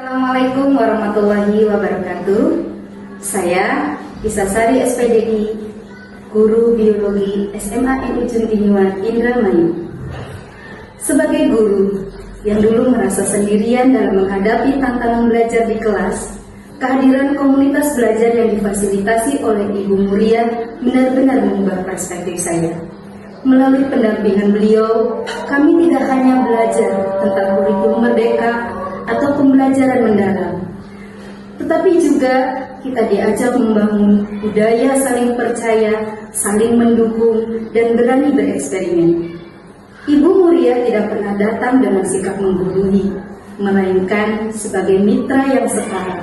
Assalamualaikum warahmatullahi wabarakatuh. Saya Isasari SPDI, Guru Biologi SMA NU Juntinguan Indramayu. Sebagai guru yang dulu merasa sendirian dalam menghadapi tantangan belajar di kelas, kehadiran komunitas belajar yang difasilitasi oleh Ibu Muria benar-benar mengubah perspektif saya. Melalui pendampingan beliau, kami tidak hanya belajar tentang kurikulum merdeka atau pembelajaran mendalam, tetapi juga kita diajak membangun budaya saling percaya, saling mendukung, dan berani bereksperimen. Ibu Muria tidak pernah datang dengan sikap menggurui, melainkan sebagai mitra yang setara,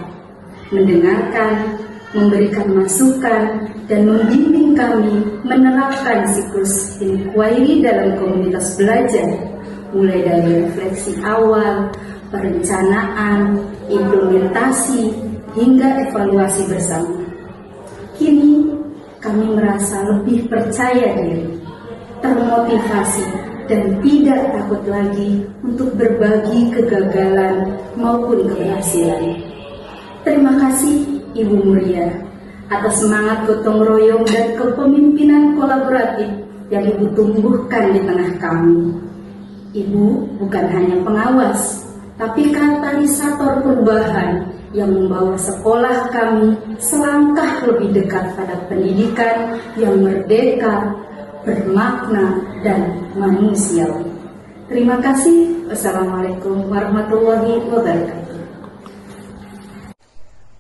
mendengarkan, memberikan masukan, dan membimbing kami menerapkan siklus inquiry dalam komunitas belajar, mulai dari refleksi awal, perencanaan, implementasi, hingga evaluasi bersama. Kini kami merasa lebih percaya diri, termotivasi, dan tidak takut lagi untuk berbagi kegagalan maupun keberhasilan. Terima kasih Ibu Muria atas semangat gotong royong dan kepemimpinan kolaboratif yang Ibu tumbuhkan di tengah kami. Ibu bukan hanya pengawas, tapi katalisator perubahan yang membawa sekolah kami selangkah lebih dekat pada pendidikan yang merdeka, bermakna, dan manusiawi. Terima kasih. Wassalamualaikum warahmatullahi wabarakatuh.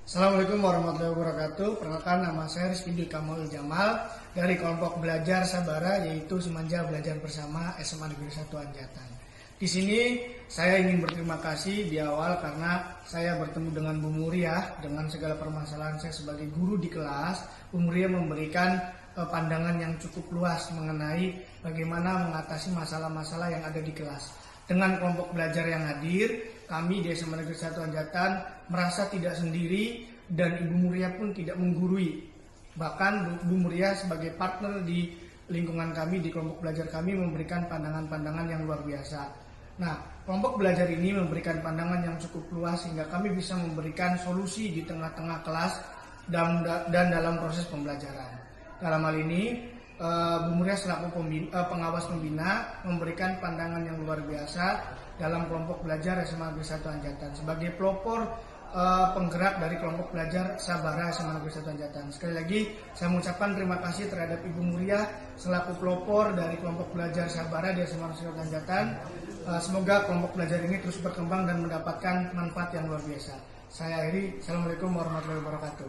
Assalamualaikum warahmatullahi wabarakatuh. Perkenalkan, nama saya Rizky Kamal Jamal dari kelompok belajar Sabara, yaitu Semanja Belajar Bersama SMA Negeri 1 Anjatan. Di sini saya ingin berterima kasih di awal karena saya bertemu dengan Bu Muria dengan segala permasalahan saya sebagai guru di kelas. Bu Muria memberikan pandangan yang cukup luas mengenai bagaimana mengatasi masalah-masalah yang ada di kelas. Dengan kelompok belajar yang hadir, kami di SMA Negeri 1 Anjatan merasa tidak sendiri dan Ibu Muria pun tidak menggurui. Bahkan Bu Muria sebagai partner di lingkungan kami, di kelompok belajar kami memberikan pandangan-pandangan yang luar biasa. Nah, kelompok belajar ini memberikan pandangan yang cukup luas sehingga kami bisa memberikan solusi di tengah-tengah kelas dan dalam proses pembelajaran. Dalam hal ini, Bu Muria selaku pengawas pembina memberikan pandangan yang luar biasa dalam kelompok belajar SMA Negeri 1 Anjatan sebagai pelopor penggerak dari kelompok belajar Sabara SMA Negeri 1 Anjatan. Sekali lagi saya mengucapkan terima kasih terhadap Ibu Muria selaku pelopor dari kelompok belajar Sabara di SMA Negeri 1 Anjatan. Semoga kelompok belajar ini terus berkembang dan mendapatkan manfaat yang luar biasa. Saya akhiri. Assalamualaikum warahmatullahi wabarakatuh.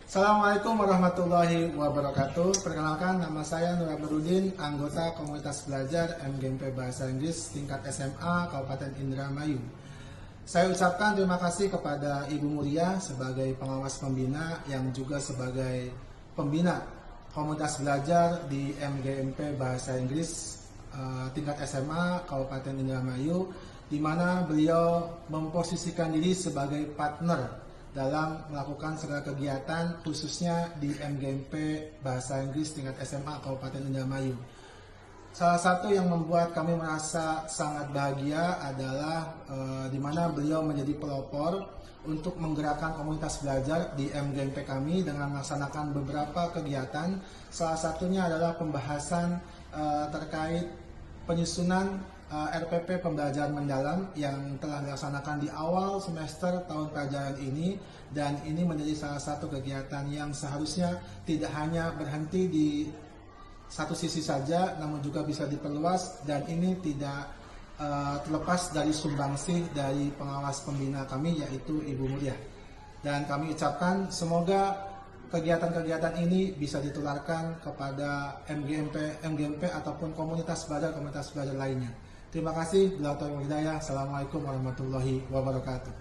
Assalamualaikum warahmatullahi wabarakatuh. Perkenalkan, nama saya Nur Abdurudin, anggota komunitas belajar MGMP Bahasa Inggris tingkat SMA Kabupaten Indramayu. Saya ucapkan terima kasih kepada Ibu Muria sebagai pengawas pembina yang juga sebagai pembina komunitas belajar di MGMP Bahasa Inggris tingkat SMA Kabupaten Indramayu, di mana beliau memposisikan diri sebagai partner dalam melakukan segala kegiatan khususnya di MGMP Bahasa Inggris tingkat SMA Kabupaten Indramayu. Salah satu yang membuat kami merasa sangat bahagia adalah di mana beliau menjadi pelopor untuk menggerakkan komunitas belajar di MGMP kami dengan melaksanakan beberapa kegiatan. Salah satunya adalah pembahasan terkait penyusunan RPP pembelajaran mendalam yang telah dilaksanakan di awal semester tahun pelajaran ini, dan ini menjadi salah satu kegiatan yang seharusnya tidak hanya berhenti di satu sisi saja, namun juga bisa diperluas, dan ini tidak terlepas dari sumbangsih dari pengawas pembina kami, yaitu Ibu Muria. Dan kami ucapkan semoga kegiatan-kegiatan ini bisa ditularkan kepada MGMP ataupun komunitas belajar lainnya. Terima kasih. Assalamualaikum warahmatullahi wabarakatuh.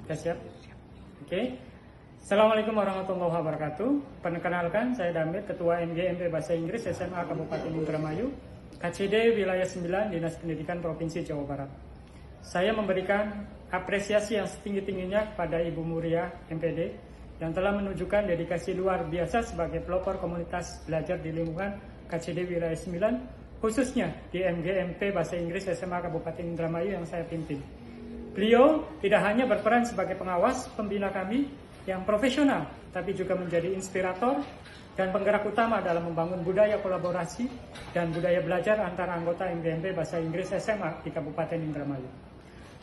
Siap. Oke. Assalamualaikum warahmatullahi wabarakatuh. Perkenalkan, saya Damir, Ketua MGMP Bahasa Inggris SMA Kabupaten Indramayu, KCD Wilayah 9, Dinas Pendidikan Provinsi Jawa Barat. Saya memberikan apresiasi yang setinggi-tingginya kepada Ibu Muria MPD yang telah menunjukkan dedikasi luar biasa sebagai pelopor komunitas belajar di lingkungan KCD Wilayah 9 khususnya di MGMP Bahasa Inggris SMA Kabupaten Indramayu yang saya pimpin. Beliau tidak hanya berperan sebagai pengawas pembina kami yang profesional, tapi juga menjadi inspirator dan penggerak utama dalam membangun budaya kolaborasi dan budaya belajar antara anggota MGMP Bahasa Inggris SMA di Kabupaten Indramayu.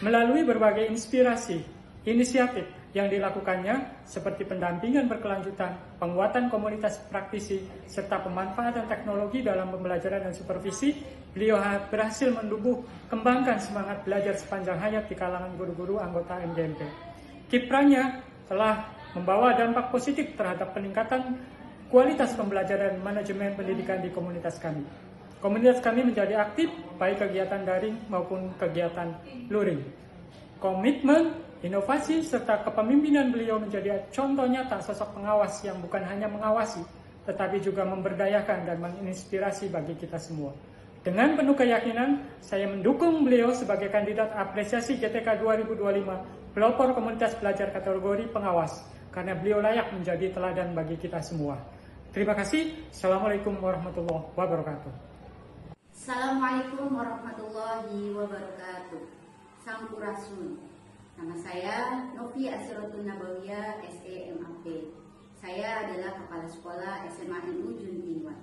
Melalui berbagai inspirasi, inisiatif yang dilakukannya seperti pendampingan berkelanjutan, penguatan komunitas praktisi, serta pemanfaatan teknologi dalam pembelajaran dan supervisi, beliau berhasil menumbuh kembangkan semangat belajar sepanjang hayat di kalangan guru-guru anggota MGMP. Kiprahnya telah membawa dampak positif terhadap peningkatan kualitas pembelajaran manajemen pendidikan di komunitas kami. Komunitas kami menjadi aktif baik kegiatan daring maupun kegiatan luring. Komitmen, inovasi, serta kepemimpinan beliau menjadi contoh nyata sosok pengawas yang bukan hanya mengawasi, tetapi juga memberdayakan dan menginspirasi bagi kita semua. Dengan penuh keyakinan, saya mendukung beliau sebagai kandidat apresiasi GTK 2025 pelopor komunitas belajar kategori pengawas, karena beliau layak menjadi teladan bagi kita semua. Terima kasih. Assalamualaikum warahmatullahi wabarakatuh. Assalamualaikum warahmatullahi wabarakatuh. Sampurasun. Nama saya Novi Asirotun Nabawiyah SEMAP. Saya adalah Kepala Sekolah SMA NU Juntiwan.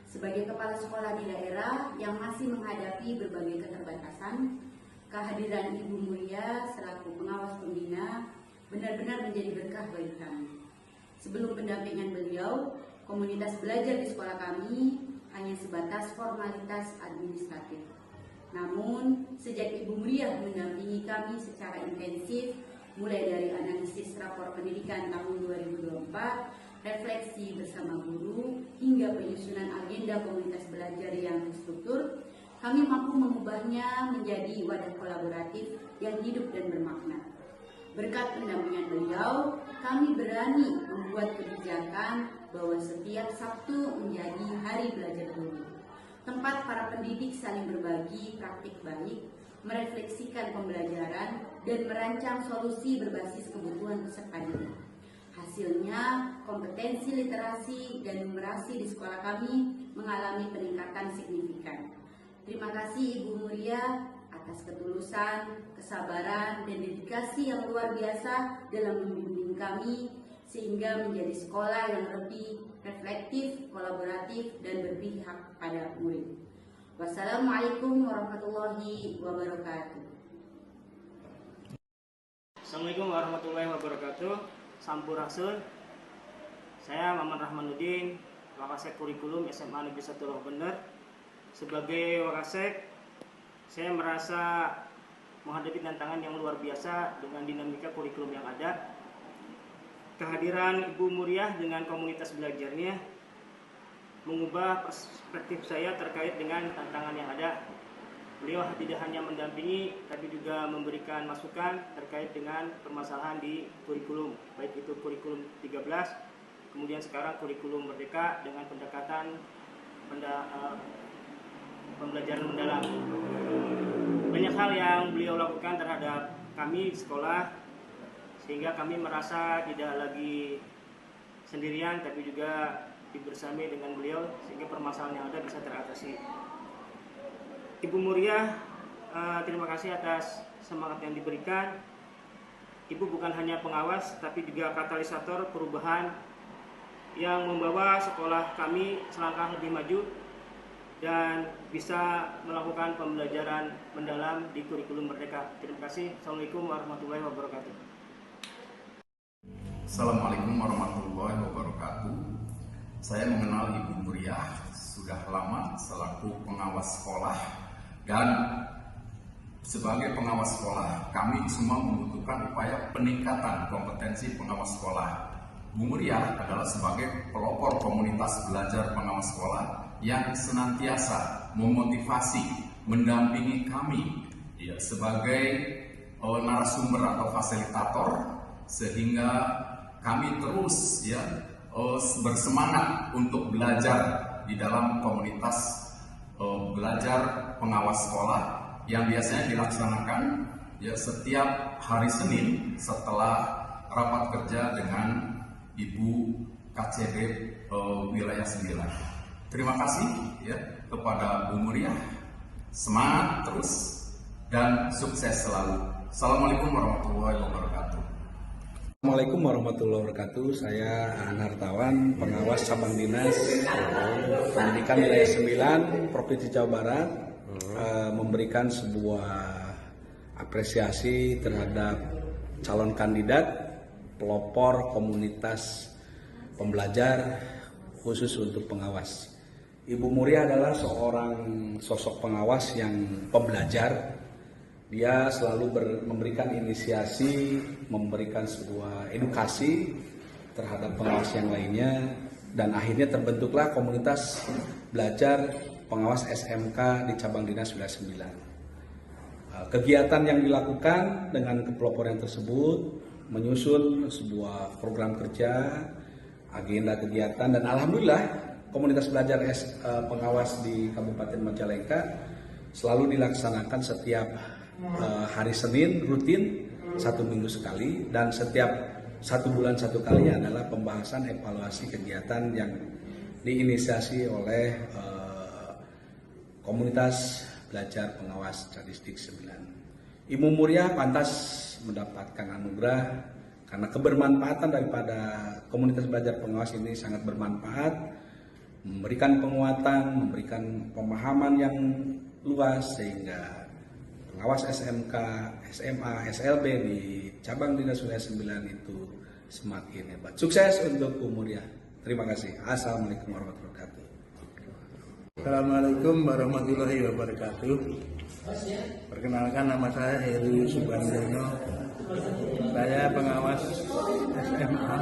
Sebagai Kepala Sekolah di daerah yang masih menghadapi berbagai keterbatasan, kehadiran Ibu Mulia selaku pengawas pembina benar-benar menjadi berkah bagi kami. Sebelum pendampingan beliau, komunitas belajar di sekolah kami hanya sebatas formalitas administratif. Namun, sejak Ibu Mulia mendampingi kami secara intensif, mulai dari analisis rapor pendidikan tahun 2024, refleksi bersama guru, hingga penyusunan agenda komunitas belajar yang terstruktur, kami mampu mengubahnya menjadi wadah kolaboratif yang hidup dan bermakna. Berkat pendampingan beliau, kami berani membuat kebijakan bahwa setiap Sabtu menjadi hari belajar guru. Tempat para pendidik saling berbagi praktik baik, merefleksikan pembelajaran, dan merancang solusi berbasis kebutuhan peserta didik. Hasilnya, kompetensi literasi dan numerasi di sekolah kami mengalami peningkatan signifikan. Terima kasih Ibu Mulia atas ketulusan, kesabaran, dan dedikasi yang luar biasa dalam membimbing kami sehingga menjadi sekolah yang lebih reflektif, kolaboratif, dan berpihak pada murid. Wassalamualaikum warahmatullahi wabarakatuh. Assalamualaikum warahmatullahi wabarakatuh. Sampurasun. Saya Maman Rahmanuddin, Wakasek Kurikulum SMA Negeri 1 Loh Bener. Sebagai Wakasek, saya merasa menghadapi tantangan yang luar biasa dengan dinamika kurikulum yang ada. Kehadiran Ibu Muriah dengan komunitas belajarnya mengubah perspektif saya terkait dengan tantangan yang ada. Beliau tidak hanya mendampingi, tapi juga memberikan masukan terkait dengan permasalahan di kurikulum, baik itu kurikulum 13, kemudian sekarang kurikulum Merdeka dengan pendekatan pembelajaran mendalam. Banyak hal yang beliau lakukan terhadap kami di sekolah, sehingga kami merasa tidak lagi sendirian, tapi juga dibersami dengan beliau, sehingga permasalahan yang ada bisa teratasi. Ibu Muriah, terima kasih atas semangat yang diberikan. Ibu bukan hanya pengawas, tapi juga katalisator perubahan yang membawa sekolah kami selangkah lebih maju dan bisa melakukan pembelajaran mendalam di kurikulum Merdeka. Terima kasih. Assalamualaikum warahmatullahi wabarakatuh. Assalamualaikum warahmatullahi wabarakatuh. Saya mengenal Ibu Muriah sudah lama selaku pengawas sekolah, dan sebagai pengawas sekolah kami semua membutuhkan upaya peningkatan kompetensi pengawas sekolah. Bu Muriah adalah sebagai pelopor komunitas belajar pengawas sekolah yang senantiasa memotivasi, mendampingi kami sebagai narasumber atau fasilitator, sehingga kami terus bersemangat untuk belajar di dalam komunitas belajar pengawas sekolah yang biasanya dilaksanakan setiap hari Senin setelah rapat kerja dengan Ibu KCD wilayah 9. Terima kasih ya kepada Bu Muriah. Semangat terus dan sukses selalu. Assalamualaikum warahmatullahi wabarakatuh. Assalamualaikum warahmatullahi wabarakatuh. Saya Anartawan, pengawas cabang dinas pendidikan wilayah 9 Provinsi Jawa Barat, memberikan sebuah apresiasi terhadap calon kandidat pelopor komunitas pembelajar khusus untuk pengawas. Ibu Muriah adalah seorang sosok pengawas yang pembelajar. Dia selalu memberikan inisiasi, memberikan sebuah edukasi terhadap pengawas yang lainnya, dan akhirnya terbentuklah komunitas belajar pengawas SMK di cabang dinas wilayah 9. Kegiatan yang dilakukan dengan kepeloporan tersebut menyusun sebuah program kerja, agenda kegiatan, dan alhamdulillah komunitas belajar pengawas di Kabupaten Majalengka selalu dilaksanakan setiap hari Senin rutin 1 minggu sekali, dan setiap 1 bulan 1 kali adalah pembahasan evaluasi kegiatan yang diinisiasi oleh komunitas belajar pengawas Cadisdik 9. Ibu Muriah pantas mendapatkan anugerah karena kebermanfaatan daripada komunitas belajar pengawas ini sangat bermanfaat, memberikan penguatan, memberikan pemahaman yang luas, sehingga pengawas SMK, SMA, SLB di cabang dinas wilayah 9 itu semakin hebat. Sukses untuk Bu Muriah. Terima kasih. Assalamualaikum warahmatullahi wabarakatuh. Assalamualaikum warahmatullahi wabarakatuh. Perkenalkan, nama saya Heru Subandono. Saya pengawas SMA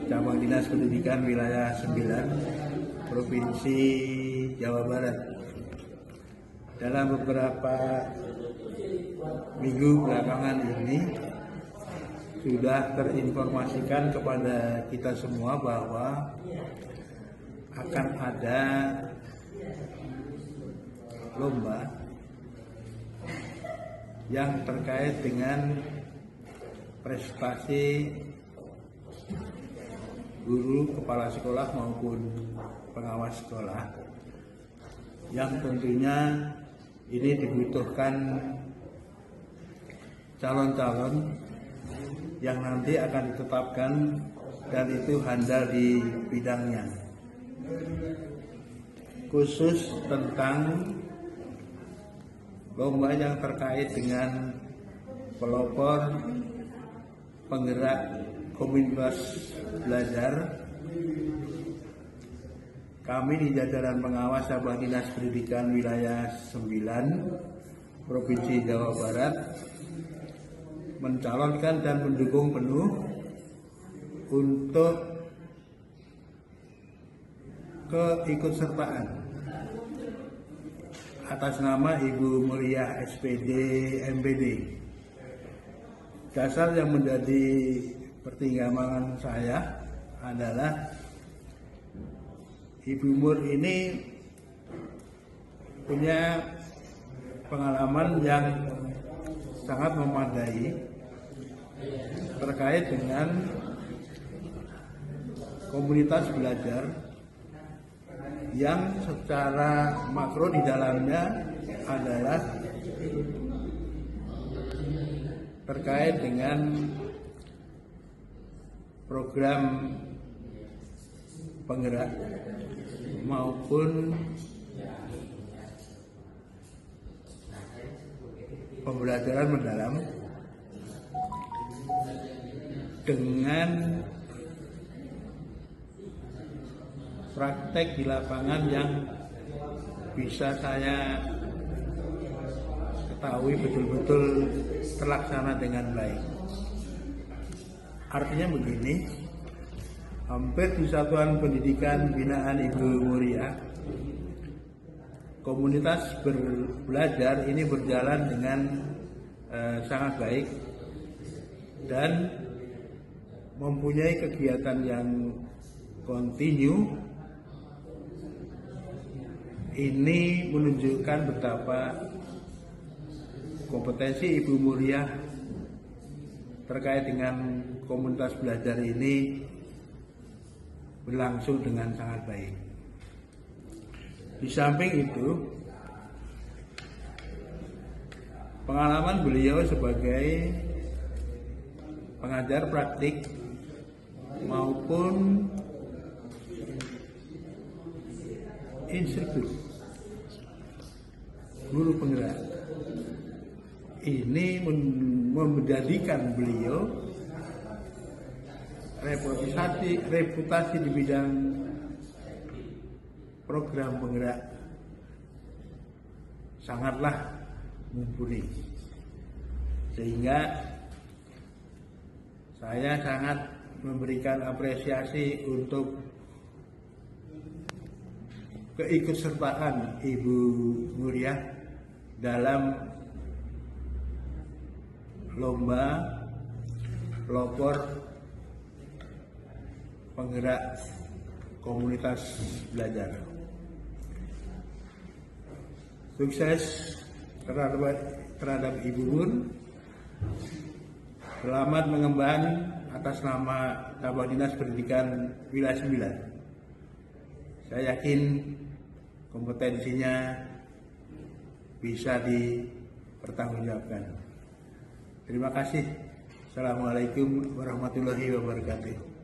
cabang dinas pendidikan wilayah 9 Provinsi Jawa Barat. Dalam beberapa minggu belakangan ini sudah terinformasikan kepada kita semua bahwa akan ada lomba yang terkait dengan prestasi guru, kepala sekolah maupun pengawas sekolah, yang tentunya ini dibutuhkan calon-calon yang nanti akan ditetapkan dan itu handal di bidangnya. Khusus tentang lomba yang terkait dengan pelopor penggerak komunitas belajar, kami di jajaran pengawas cabang dinas pendidikan wilayah 9 Provinsi Jawa Barat mencalonkan dan mendukung penuh untuk keikutsertaan atas nama Ibu Muriah SPD MPD. Dasar yang menjadi pertimbangan saya adalah Ibu Mur ini punya pengalaman yang sangat memadai terkait dengan komunitas belajar yang secara makro di dalamnya adalah terkait dengan program penggerak maupun pembelajaran mendalam dengan praktek di lapangan yang bisa saya ketahui betul-betul terlaksana dengan baik. Artinya begini, hampir di satuan pendidikan binaan Ibu Muriah, komunitas belajar ini berjalan dengan sangat baik dan mempunyai kegiatan yang kontinu. Ini menunjukkan betapa kompetensi Ibu Muriah terkait dengan komunitas belajar ini berlangsung dengan sangat baik. Di samping itu, pengalaman beliau sebagai pengajar praktik maupun instruktur guru penggerak ini menjadikan beliau reputasi di bidang program penggerak sangatlah mumpuni, sehingga saya sangat memberikan apresiasi untuk keikutsertaan Ibu Muriah dalam lomba pelopor penggerak komunitas belajar. Sukses terhadap Ibu Mun. Selamat mengemban atas nama Kabag Dinas Pendidikan Wilayah 9. Saya yakin kompetensinya bisa dipertanggungjawabkan. Terima kasih. Assalamualaikum warahmatullahi wabarakatuh.